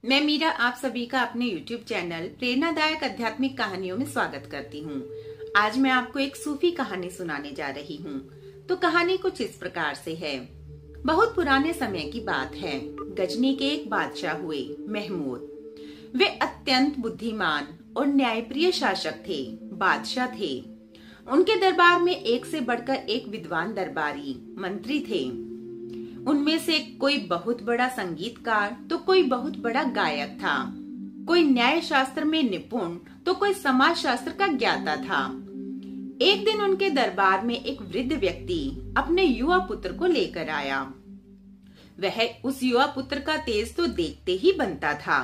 मैं मीरा आप सभी का अपने YouTube चैनल प्रेरणादायक आध्यात्मिक कहानियों में स्वागत करती हूँ। आज मैं आपको एक सूफी कहानी सुनाने जा रही हूँ। तो कहानी कुछ इस प्रकार से है। बहुत पुराने समय की बात है। गजनी के एक बादशाह हुए, महमूद। वे अत्यंत बुद्धिमान और न्यायप्रिय शासक थे, बादशाह थे। उनके दरबार में एक से बढ़कर एक विद्वान दरबारी मंत्री थे। उनमें से कोई बहुत बड़ा संगीतकार तो कोई बहुत बड़ा गायक था, कोई न्याय शास्त्र में निपुण तो कोई समाज शास्त्र का ज्ञाता था। एक दिन उनके दरबार में एक वृद्ध व्यक्ति अपने युवा पुत्र को लेकर आया। वह उस युवा पुत्र का तेज तो देखते ही बनता था।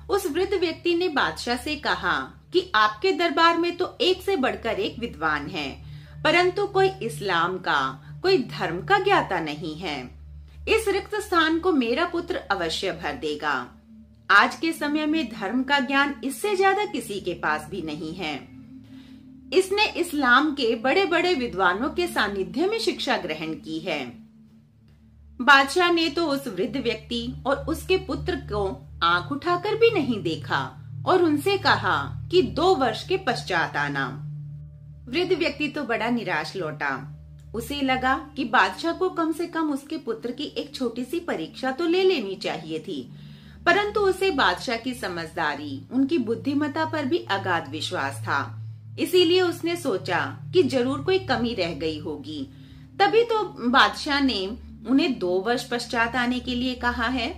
उस वृद्ध व्यक्ति ने बादशाह से कहा कि आपके दरबार में तो एक से बढ़कर एक विद्वान है, परंतु कोई इस्लाम का, कोई धर्म का ज्ञाता नहीं है। इस रिक्त स्थान को मेरा पुत्र अवश्य भर देगा। आज के समय में धर्म का ज्ञान इससे ज्यादा किसी के पास भी नहीं है। इसने इस्लाम के बड़े बड़े विद्वानों के सानिध्य में शिक्षा ग्रहण की है। बादशाह ने तो उस वृद्ध व्यक्ति और उसके पुत्र को आंख उठाकर भी नहीं देखा और उनसे कहा कि 2 वर्ष के पश्चात आना। वृद्ध व्यक्ति तो बड़ा निराश लौटा। उसे लगा कि बादशाह को कम से कम उसके पुत्र की एक छोटी सी परीक्षा तो ले लेनी चाहिए थी, परंतु उसे बादशाह की समझदारी, उनकी बुद्धिमत्ता पर भी अगाध विश्वास था। इसीलिए उसने सोचा कि जरूर कोई कमी रह गई होगी, तभी तो बादशाह ने उन्हें 2 वर्ष पश्चात आने के लिए कहा है।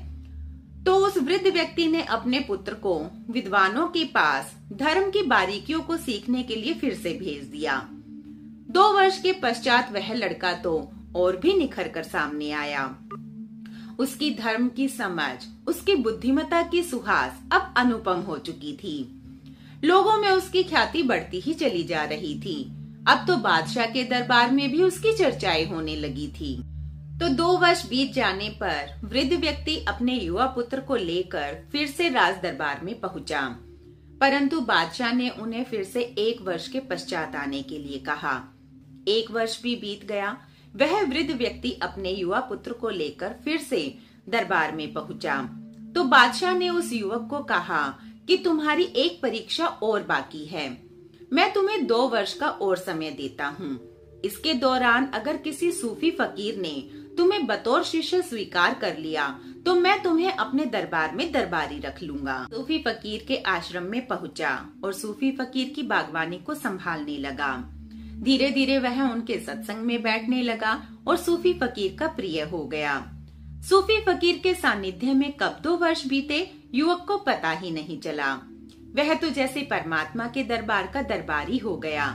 तो उस वृद्ध व्यक्ति ने अपने पुत्र को विद्वानों के पास धर्म की बारीकियों को सीखने के लिए फिर से भेज दिया। 2 वर्ष के पश्चात वह लड़का तो और भी निखर कर सामने आया। उसकी धर्म की समझ, उसकी बुद्धिमत्ता की सुहास अब अनुपम हो चुकी थी। लोगों में उसकी ख्याति बढ़ती ही चली जा रही थी। अब तो बादशाह के दरबार में भी उसकी चर्चाएं होने लगी थी। तो 2 वर्ष बीत जाने पर वृद्ध व्यक्ति अपने युवा पुत्र को लेकर फिर से राज दरबार में पहुंचा, परंतु बादशाह ने उन्हें फिर से 1 वर्ष के पश्चात आने के लिए कहा। 1 वर्ष भी बीत गया। वह वृद्ध व्यक्ति अपने युवा पुत्र को लेकर फिर से दरबार में पहुंचा। तो बादशाह ने उस युवक को कहा कि तुम्हारी एक परीक्षा और बाकी है। मैं तुम्हें 2 वर्ष का और समय देता हूँ। इसके दौरान अगर किसी सूफी फकीर ने तुम्हें बतौर शिष्य स्वीकार कर लिया तो मैं तुम्हें अपने दरबार में दरबारी रख लूंगा। सूफी फकीर के आश्रम में पहुंचा और सूफी फकीर की बागवानी को संभालने लगा। धीरे धीरे वह उनके सत्संग में बैठने लगा और सूफी फकीर का प्रिय हो गया। सूफी फकीर के सानिध्य में कब 2 वर्ष बीते युवक को पता ही नहीं चला। वह तो जैसे परमात्मा के दरबार का दरबारी हो गया।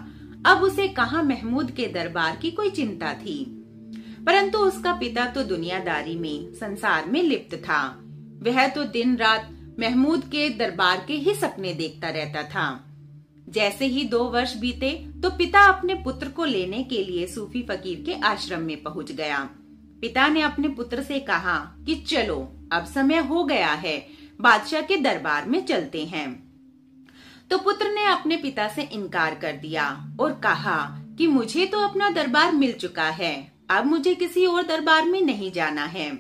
अब उसे कहाँ महमूद के दरबार की कोई चिंता थी, परंतु उसका पिता तो दुनियादारी में, संसार में लिप्त था। वह तो दिन रात महमूद के दरबार के ही सपने देखता रहता था। जैसे ही 2 वर्ष बीते तो पिता अपने पुत्र को लेने के लिए सूफी फकीर के आश्रम में पहुंच गया। पिता ने अपने पुत्र से कहा कि चलो अब समय हो गया है, बादशाह के दरबार में चलते हैं। तो पुत्र ने अपने पिता से इनकार कर दिया और कहा कि मुझे तो अपना दरबार मिल चुका है, अब मुझे किसी और दरबार में नहीं जाना है।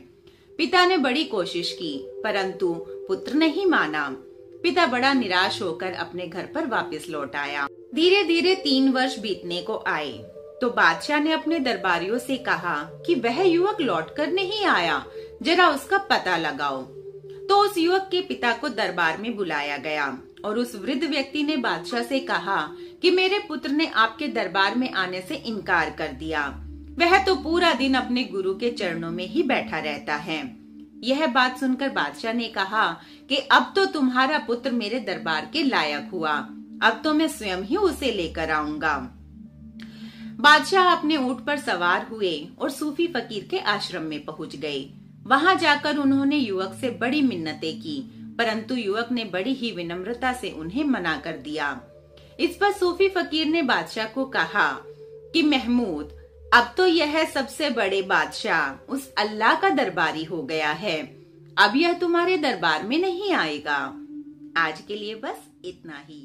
पिता ने बड़ी कोशिश की, परंतु पुत्र नहीं माना। पिता बड़ा निराश होकर अपने घर पर वापस लौट आया। धीरे धीरे 3 वर्ष बीतने को आए तो बादशाह ने अपने दरबारियों से कहा कि वह युवक लौट कर नहीं आया, जरा उसका पता लगाओ। तो उस युवक के पिता को दरबार में बुलाया गया और उस वृद्ध व्यक्ति ने बादशाह से कहा कि मेरे पुत्र ने आपके दरबार में आने से इनकार कर दिया। वह तो पूरा दिन अपने गुरु के चरणों में ही बैठा रहता है। यह बात सुनकर बादशाह ने कहा कि अब तो तुम्हारा पुत्र मेरे दरबार के लायक हुआ, अब तो मैं स्वयं ही उसे लेकर आऊंगा। बादशाह अपने ऊंट पर सवार हुए और सूफी फकीर के आश्रम में पहुंच गए। वहां जाकर उन्होंने युवक से बड़ी मिन्नतें की, परंतु युवक ने बड़ी ही विनम्रता से उन्हें मना कर दिया। इस पर सूफी फकीर ने बादशाह को कहा कि महमूद, अब तो यह सबसे बड़े बादशाह उस अल्लाह का दरबारी हो गया है, अब यह तुम्हारे दरबार में नहीं आएगा। आज के लिए बस इतना ही।